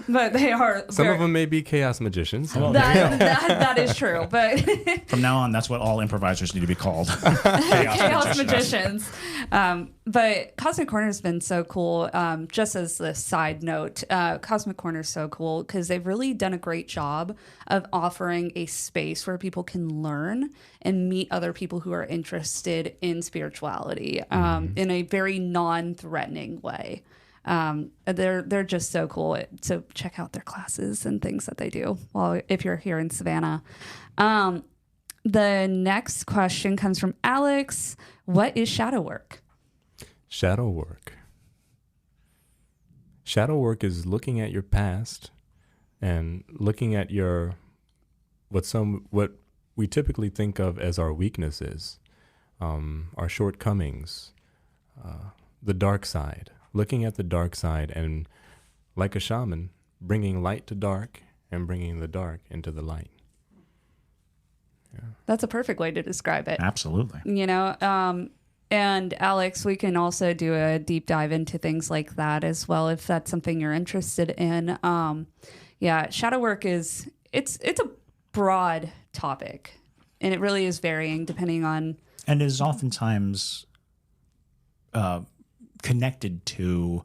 But they are. Some of them may be chaos magicians. Well, That is true. But from now on, that's what all improvisers need to be called. chaos magicians. But Cosmic Corner has been so cool. Just as a side note, Cosmic Corner is so cool because they've really done a great job of offering a space where people can learn and meet other people who are interested in spirituality in a very non-threatening way. They're just so cool. So check out their classes and things that they do if you're here in Savannah. The next question comes from Alex. What is shadow work? Shadow work. Shadow work is looking at your past and looking at what we typically think of as our weaknesses, our shortcomings, the dark side. Looking at the dark side and, like a shaman, bringing light to dark and bringing the dark into the light. Yeah. That's a perfect way to describe it. Absolutely. And Alex, we can also do a deep dive into things like that as well, if that's something you're interested in. Shadow work it's a broad topic, and it really is varying depending on. And is oftentimes connected to,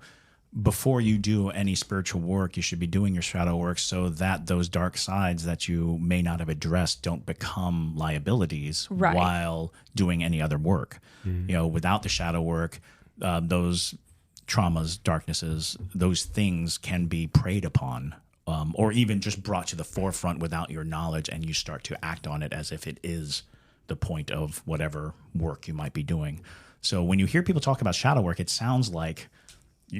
before you do any spiritual work, you should be doing your shadow work so that those dark sides that you may not have addressed don't become liabilities while doing any other work. Without the shadow work, those traumas, darknesses, those things can be preyed upon, or even just brought to the forefront without your knowledge, and you start to act on it as if it is the point of whatever work you might be doing. So when you hear people talk about shadow work, it sounds like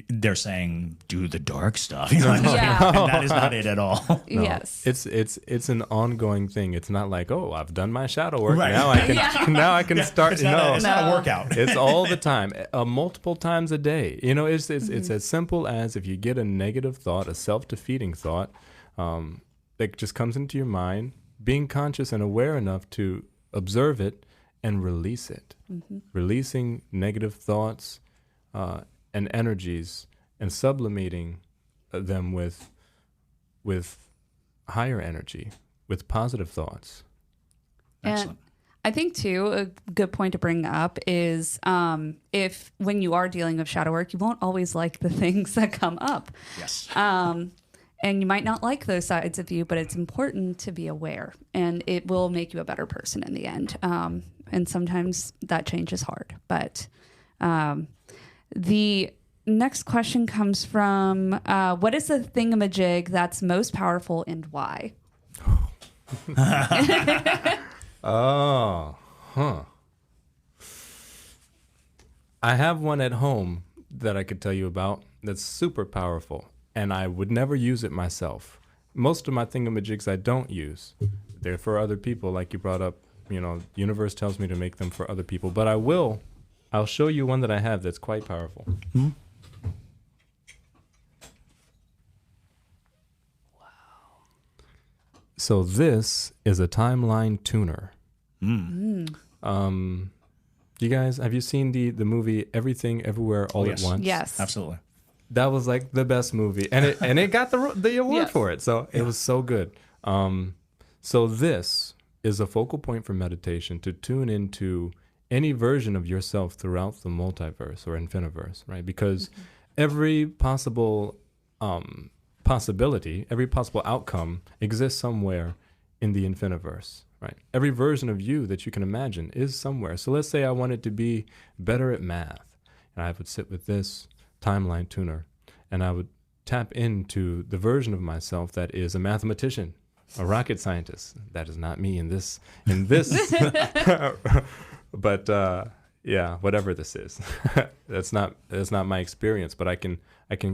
they're saying do the dark stuff, and that is not it at all. No. Yes, it's an ongoing thing. It's not like, oh, I've done my shadow work, now I can start. It's not a workout. It's all the time, multiple times a day. It's as simple as, if you get a negative thought, a self-defeating thought, that just comes into your mind, being conscious and aware enough to observe it and release it. Releasing negative thoughts and energies, and sublimating them with higher energy, with positive thoughts. Excellent. And I think too, a good point to bring up is if when you are dealing with shadow work, you won't always like the things that come up. Yes. And you might not like those sides of you, but it's important to be aware, and it will make you a better person in the end. And sometimes that change is hard, but the next question comes from, what is the thingamajig that's most powerful and why? I have one at home that I could tell you about that's super powerful, and I would never use it myself. Most of my thingamajigs I don't use. They're for other people, like you brought up. You know, the universe tells me to make them for other people, but I'll show you one that I have that's quite powerful. Mm-hmm. So this is a timeline tuner. You guys, have you seen the movie Everything Everywhere All at Once? Yes. Absolutely. That was like the best movie, and it got the award for it. So it was so good. So this is a focal point for meditation to tune into any version of yourself throughout the multiverse or infiniverse, right? Because every possible possibility, every possible outcome exists somewhere in the infiniverse, right? Every version of you that you can imagine is somewhere. So let's say I wanted to be better at math, and I would sit with this timeline tuner, and I would tap into the version of myself that is a mathematician, a rocket scientist. That is not me in this, but yeah, whatever this is, that's not my experience. But I can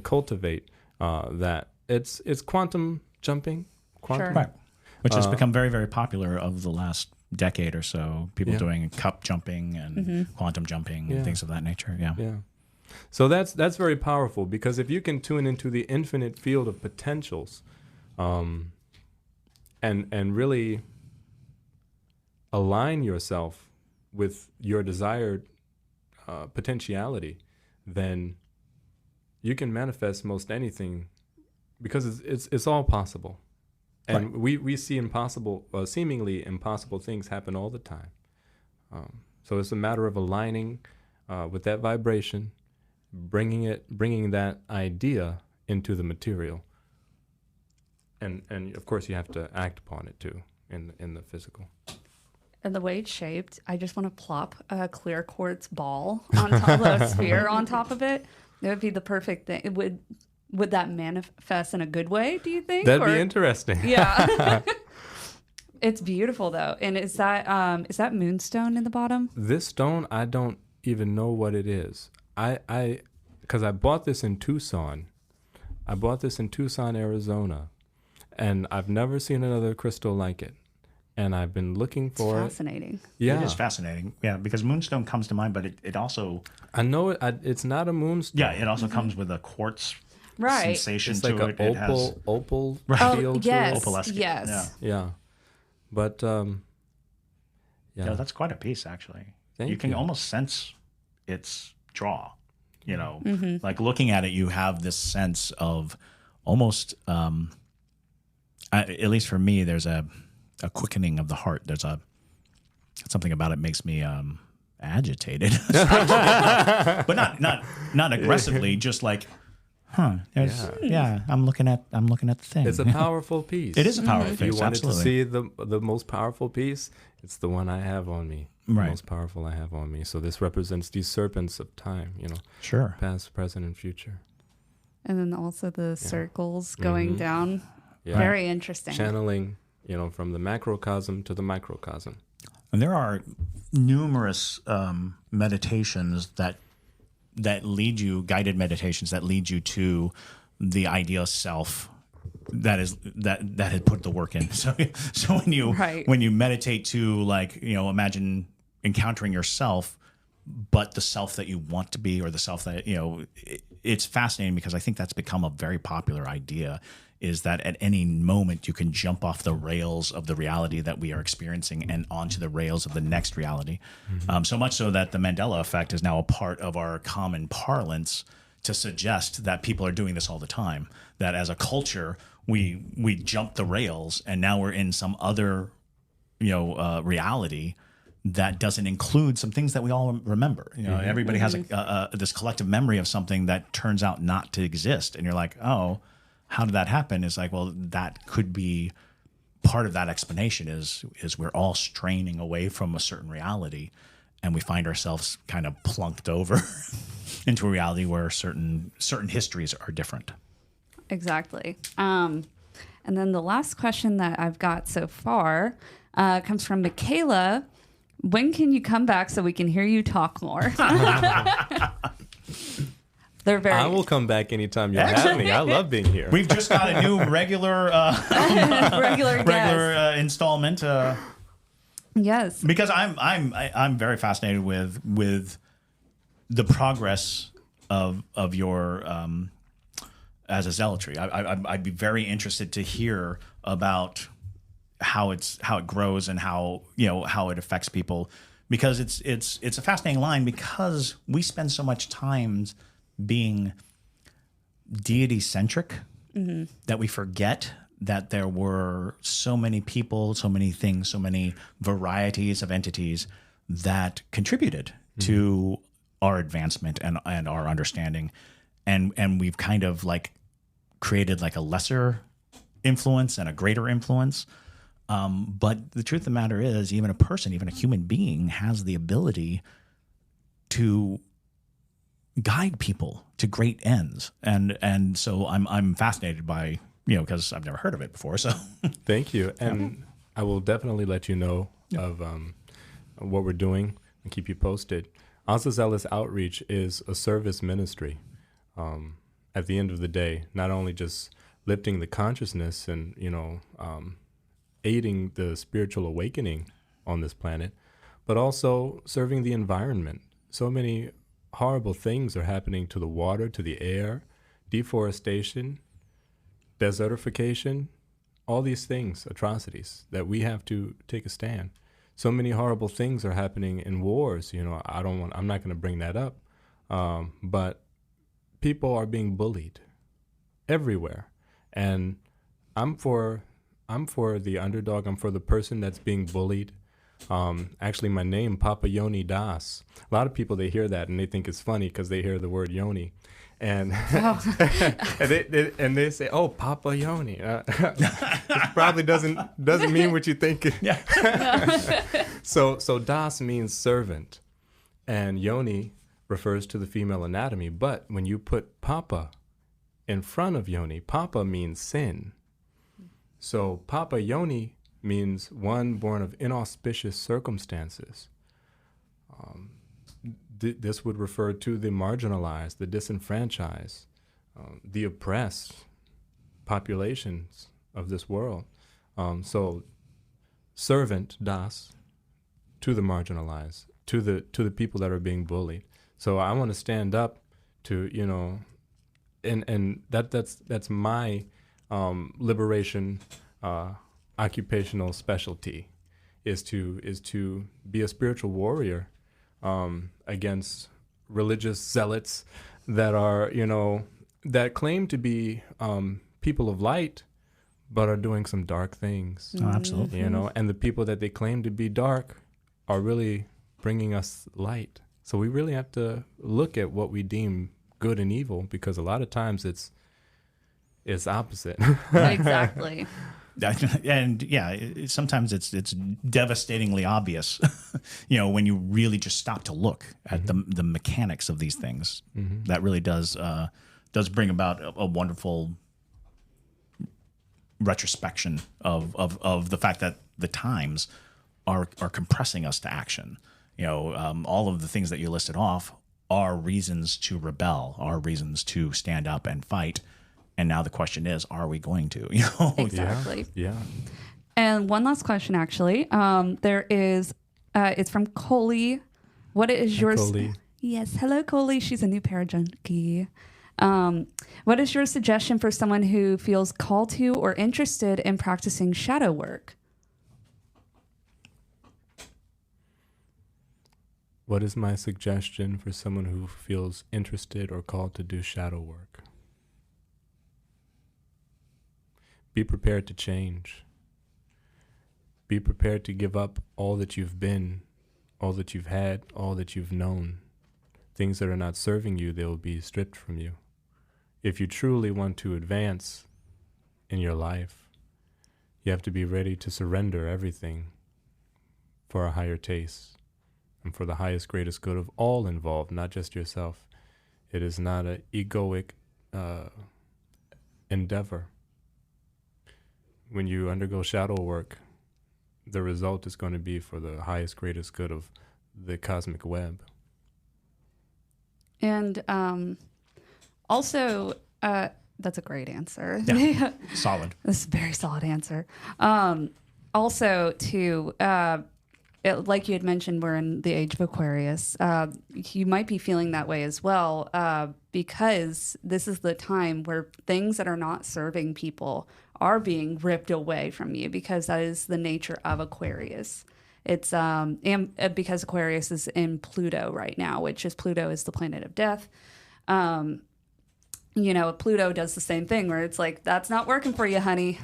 cultivate that. It's quantum jumping, Sure. Right. Which has become very, very popular of the last decade or so. People doing cup jumping and quantum jumping and things of that nature. Yeah. Yeah. So that's very powerful, because if you can tune into the infinite field of potentials, and really align yourself with your desired potentiality, then you can manifest most anything, because it's all possible. And we see impossible, seemingly impossible things happen all the time. So it's a matter of aligning with that vibration, bringing that idea into the material, and of course you have to act upon it too in the physical. And the way it's shaped, I just want to plop a clear quartz ball on top of a sphere on top of it. That would be the perfect thing. Would that manifest in a good way, do you think? That'd be interesting. Yeah. It's beautiful though. And is that moonstone in the bottom? This stone, I don't even know what it is. Because I bought this in Tucson. Arizona, and I've never seen another crystal like it. And I've been looking for it. Fascinating. Yeah, It is fascinating. Yeah, because moonstone comes to mind, but it also... I know it. It's not a moonstone. Yeah, it also comes with a quartz sensation It's to like it. an opal Oh, feel yes. to it. Opalesque. Yes. Yeah. But Yeah, that's quite a piece, actually. Thank You can you. almost sense its draw. You know, like looking at it, you have this sense of almost, at least for me, there's a quickening of the heart. There's something about it makes me agitated, but not aggressively. Just like, I'm looking at the thing. It's a powerful piece. It is a powerful If you piece. wanted Absolutely. to see the most powerful piece, it's the one I have on me. The Right. most powerful I have on me. So this represents these serpents of time, Sure. past, present, and future. And then also the circles going down. Yeah. Very interesting. Channeling, from the macrocosm to the microcosm. And there are numerous meditations that lead you, guided meditations that lead you to the ideal self that had put the work in. So when you meditate to, like, imagine encountering yourself, but the self that you want to be, or the self that it's fascinating, because I think that's become a very popular idea, is that at any moment you can jump off the rails of the reality that we are experiencing and onto the rails of the next reality. So much so that the Mandela effect is now a part of our common parlance, to suggest that people are doing this all the time, that as a culture we jump the rails and now we're in some other reality that doesn't include some things that we all remember. Everybody has this collective memory of something that turns out not to exist, and you're like, oh, how did that happen? It's like, well, that could be part of that explanation is we're all straining away from a certain reality, and we find ourselves kind of plunked over into a reality where certain histories are different. Exactly. And then the last question that I've got so far comes from Michaela. When can you come back so we can hear you talk more? They're very. I will come back anytime you have me. I love being here. We've just got a new regular regular installment. Yes. Because I'm very fascinated with the progress of your as a zealotry. I'd be very interested to hear about how it grows and how it affects people, because it's a fascinating line, because we spend so much time being deity centric that we forget that there were so many people, so many things, so many varieties of entities that contributed to our advancement and our understanding. And we've kind of like created like a lesser influence and a greater influence. But the truth of the matter is, even a person, even a human being, has the ability to guide people to great ends. And so I'm fascinated by, because I've never heard of it before. So thank you. And I will definitely let you know of what we're doing and keep you posted. Also, Zealous Outreach is a service ministry. At the end of the day, not only just lifting the consciousness and, aiding the spiritual awakening on this planet, but also serving the environment. So many horrible things are happening to the water, to the air, deforestation, desertification, all these things, atrocities that we have to take a stand. So many horrible things are happening in wars. I'm not going to bring that up. But people are being bullied everywhere. And I'm for the underdog. I'm for the person that's being bullied. Actually, my name, Papayoni Das. A lot of people, they hear that and they think it's funny because they hear the word yoni. And and they say, "Oh, Papayoni." It probably doesn't mean what you think. Yeah. So Das means servant, and Yoni refers to the female anatomy. But when you put Papa in front of Yoni, Papa means sin. So Papayoni means one born of inauspicious circumstances. This would refer to the marginalized, the disenfranchised, the oppressed populations of this world. So servant, Das, to the marginalized, to the people that are being bullied. So I want to stand up to, and that's my liberation occupational specialty, is to be a spiritual warrior against religious zealots that are, that claim to be people of light, but are doing some dark things. Oh, absolutely. And the people that they claim to be dark are really bringing us light. So we really have to look at what we deem good and evil, because a lot of times it's opposite. Exactly. And sometimes it's devastatingly obvious, when you really just stop to look at the mechanics of these things. Mm-hmm. That really does bring about a wonderful retrospection of the fact that the times are compressing us to action. All of the things that you listed off are reasons to rebel, are reasons to stand up and fight. And now the question is, are we going to? Exactly. Yeah. And one last question, actually. There is, it's from Coley. What is Hi, yours? Coley. Yes. Hello, Coley. She's a new parajunkie. What is your suggestion for someone who feels called to or interested in practicing shadow work? What is my suggestion for someone who feels interested or called to do shadow work? Be prepared to change. Be prepared to give up all that you've been, all that you've had, all that you've known. Things that are not serving you, they will be stripped from you. If you truly want to advance in your life, you have to be ready to surrender everything for a higher taste and for the highest, greatest good of all involved, not just yourself. It is not an egoic endeavor. When you undergo shadow work, the result is going to be for the highest, greatest good of the cosmic web. And Also, that's a great answer. Yeah, solid. That's a very solid answer. Also, too, like you had mentioned, we're in the age of Aquarius. You might be feeling that way as well, because this is the time where things that are not serving people are being ripped away from you, because that is the nature of Aquarius. It's and because Aquarius is in Pluto right now, which is Pluto is the planet of death. Pluto does the same thing where it's like, that's not working for you, honey.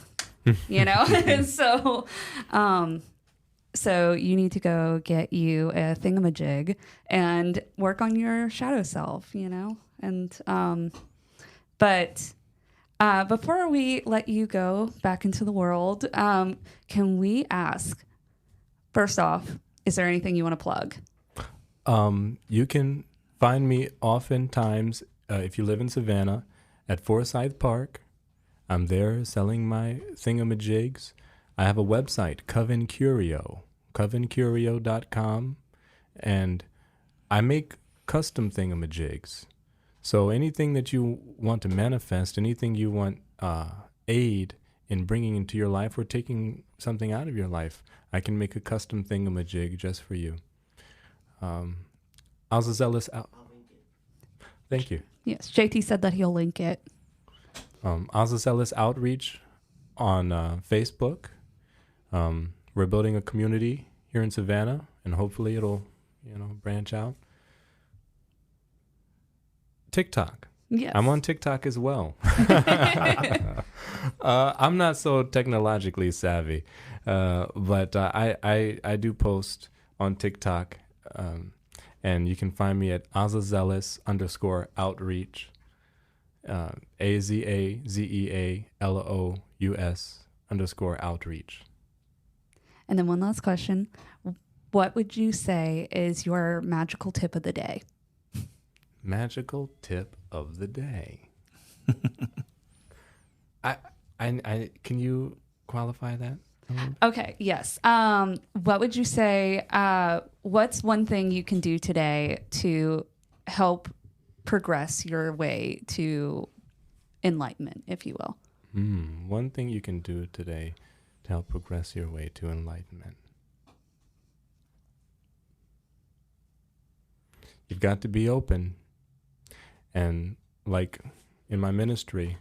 So you need to go get you a thingamajig and work on your shadow self, but before we let you go back into the world, can we ask, first off, is there anything you want to plug? You can find me oftentimes, if you live in Savannah, at Forsyth Park. I'm there selling my thingamajigs. I have a website, covencurio.com, and I make custom thingamajigs. So anything that you want to manifest, anything you want aid in bringing into your life or taking something out of your life, I can make a custom thingamajig just for you. Azazelis out. Thank you. Yes, JT said that he'll link it. Azazelis Outreach on Facebook. We're building a community here in Savannah, and hopefully it'll, branch out. TikTok. Yes. I'm on TikTok as well. I'm not so technologically savvy, but I do post on TikTok, and you can find me at Azazelis_outreach, AZAZEALOUS_outreach. And then one last question. What would you say is your magical tip of the day? Magical tip of the day. I can you qualify that? Okay, yes. What would you say, what's one thing you can do today to help progress your way to enlightenment, if you will? One thing you can do today to help progress your way to enlightenment. You've got to be open. And like in my ministry,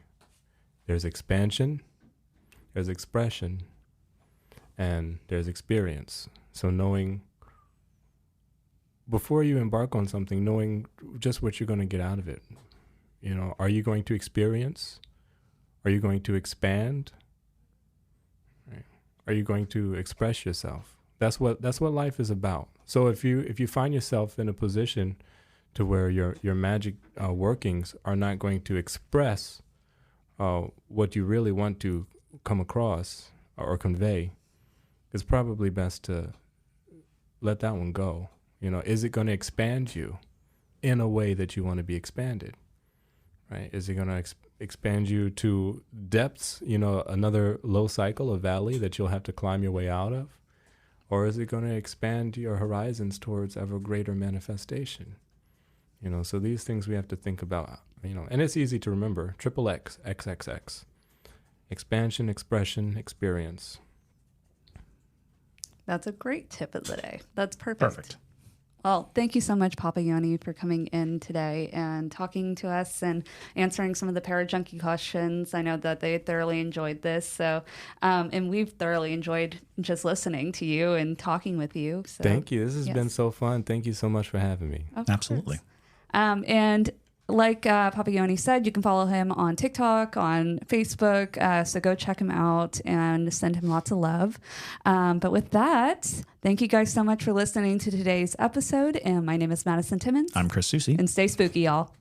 there's expansion, there's expression, and there's experience. So knowing, before you embark on something, knowing just what you're going to get out of it. Are you going to experience? Are you going to expand? Are you going to express yourself? That's what life is about. So if you find yourself in a position to where your magic workings are not going to express what you really want to come across or convey, it's probably best to let that one go. Is it going to expand you in a way that you want to be expanded? Right? Is it going to expand you to depths, another low cycle, a valley that you'll have to climb your way out of? Or is it going to expand your horizons towards ever greater manifestation? So these things we have to think about, and it's easy to remember. XXX, XXX. Expansion, expression, experience. That's a great tip of the day. That's perfect. Perfect. Well, thank you so much, Papayoni, for coming in today and talking to us and answering some of the Parajunkie questions. I know that they thoroughly enjoyed this. So, and we've thoroughly enjoyed just listening to you and talking with you. So, thank you. This has been so fun. Thank you so much for having me. Absolutely. And like Papayoni said, you can follow him on TikTok, on Facebook. So go check him out and send him lots of love. But with that, thank you guys so much for listening to today's episode. And my name is Madison Timmons. I'm Chris Susi. And stay spooky, y'all.